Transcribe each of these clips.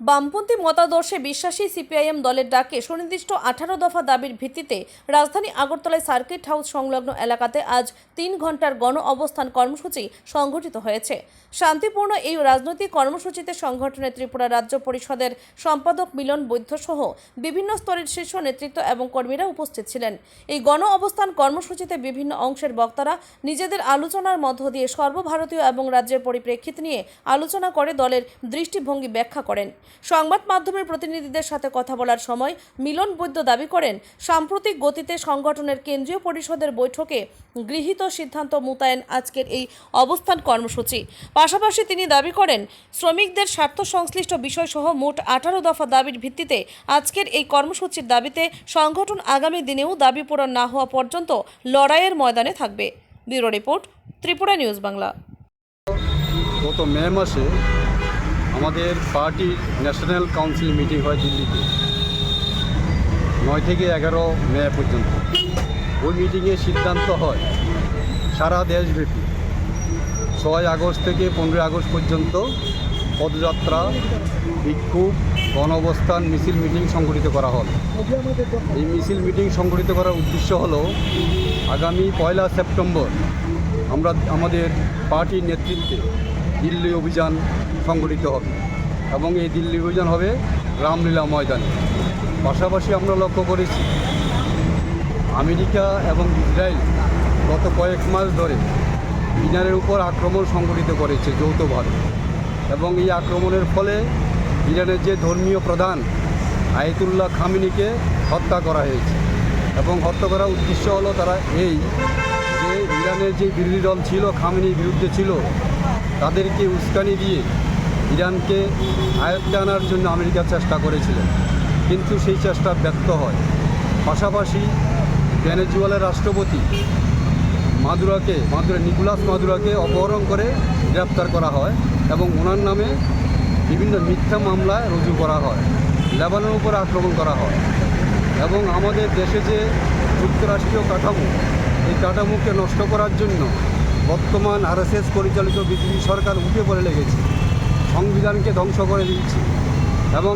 বামপন্থী মতাদর্শে বিশ্বাসী সিপিআইএম দলের ডাকে সুনির্দিষ্ট 18 দফা দাবির ভিত্তিতে রাজধানী আগরতলায় সার্কিট হাউস সংলগ্ন এলাকাতে আজ 3 ঘন্টার গণ অবস্থান কর্মসূচি সংঘটিত হয়েছে। শান্তিপূর্ণ এই রাজনৈতিক কর্মসূচিতে সংগঠনের ত্রিপুরা রাজ্য পরিষদের সম্পাদক মিলন বৈদ্য সহ বিভিন্ন স্তরের শীর্ষ নেতৃত্ব এবং কর্মীরা উপস্থিত ছিলেন। এই গণ অবস্থান কর্মসূচিতে বিভিন্ন অংশের বক্তারা নিজেদের আলোচনার মধ্য দিয়ে সর্বভারতীয় এবং রাজ্যের পরিপ্রেক্ষিত নিয়ে আলোচনা করে দলের দৃষ্টিভঙ্গি ব্যাখ্যা করেন। সংবাদ মাধ্যমের প্রতিনিধিদের সাথে কথা বলার সময় মিলন বৈদ্য দাবি করেন, সাম্প্রতিক গতিতে সংগঠনের কেন্দ্রীয় পরিষদের বৈঠকে গৃহীত সিদ্ধান্ত মোতায়েন আজকের এই অবস্থান কর্মসূচি। পাশাপাশি তিনি দাবি করেন, শ্রমিকদের স্বার্থ সংশ্লিষ্ট বিষয়সহ মোট 18 দফা দাবির ভিত্তিতে আজকের এই কর্মসূচির দাবিতে সংগঠন আগামী দিনেও দাবি পূরণ না হওয়া পর্যন্ত লড়াইয়ের ময়দানে থাকবে। Bureau report, Tripura news Bangla. গত মে মাসে আমাদের পার্টির ন্যাশনাল কাউন্সিল মিটিং হয় দিল্লিতে 9 থেকে 11 মে পর্যন্ত। ওই মিটিংয়ে সিদ্ধান্ত হয় সারা দেশব্যাপী 6 আগস্ট থেকে 15 আগস্ট পর্যন্ত পদযাত্রা, বিক্ষোভ, গণ অবস্থান, মিছিল মিটিং সংগঠিত করা হল। এই মিছিল মিটিং সংগঠিত করার উদ্দেশ্য হলো আগামী 1 সেপ্টেম্বর আমরা আমাদের পার্টির নেতৃত্বে দিল্লি অভিযান সংগঠিত হবে এবং এই দিল্লি অভিযান হবে রামলীলা ময়দানে। পাশাপাশি আমরা লক্ষ্য করেছি আমেরিকা এবং ইসরায়েল গত কয়েক মাস ধরে ইরানের উপর আক্রমণ সংগঠিত করেছে যৌথভাবে, এবং এই আক্রমণের ফলে ইরানের যে ধর্মীয় প্রধান আয়াতুল্লাহ খামেনিকে হত্যা করা হয়েছে। এবং হত্যা করার উদ্দেশ্য হলো তারা এই যে ইরানের যে বিরোধী দল ছিল, খামেনির বিরুদ্ধে ছিল, তাদেরকে উস্কানি দিয়ে ইরানকে আয়ত্তে আনার জন্য আমেরিকা চেষ্টা করেছিলেন, কিন্তু সেই চেষ্টা ব্যর্থ হয়। পাশাপাশি ভেনেজুয়েলার রাষ্ট্রপতি নিকোলাস মাদুরোকে অপহরণ করে গ্রেপ্তার করা হয় এবং ওনার নামে বিভিন্ন মিথ্যা মামলায় রুজু করা হয়। লেবাননের উপর আক্রমণ করা হয় এবং আমাদের দেশে যে যুক্তরাষ্ট্রীয় কাঠামো, এই কাঠামোকে নষ্ট করার জন্য বর্তমান আরএসএস পরিচালিত বিজেপি সরকার উঠে পড়ে লেগেছে, সংবিধানকে ধ্বংস করে দিচ্ছে এবং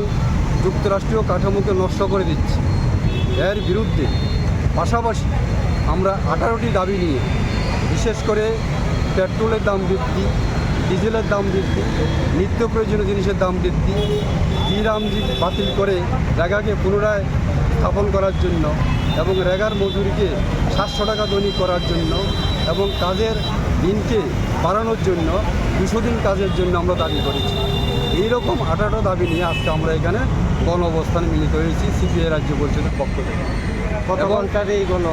যুক্তরাষ্ট্রীয় কাঠামোকে নষ্ট করে দিচ্ছে। এর বিরুদ্ধে পাশাপাশি আমরা 18টি দাবি নিয়ে, বিশেষ করে পেট্রোলের দাম বৃদ্ধি, ডিজেলের দাম বৃদ্ধি, নিত্য প্রয়োজনীয় জিনিসের দাম বৃদ্ধি, জিরামজি বাতিল করে রেগাকে পুনরায় স্থাপন করার জন্য এবং রেগার মজুরিকে 700 টাকা দৈনিক করার জন্য এবং কাজের দিনকে বাড়ানোর জন্য 200 দিন কাজের জন্য আমরা দাবি করেছি। এইরকম 18 দাবি নিয়ে আজকে আমরা এখানে গণ অবস্থানে মিলিত হয়েছি সিপিআই রাজ্য পরিষদের পক্ষ থেকে। কত ঘন্টার এই গণ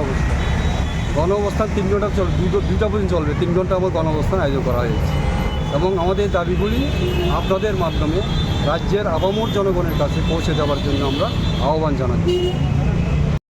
অবস্থান 3 ঘন্টা চলবে, 2টা পর্যন্ত চলবে। 3 ঘন্টা আমার গণ অবস্থান আয়োজন করা হয়েছে এবং আমাদের দাবিগুলি আপনাদের মাধ্যমে রাজ্যের আপামর জনগণের কাছে পৌঁছে দেওয়ার জন্য আমরা আহ্বান জানাচ্ছি।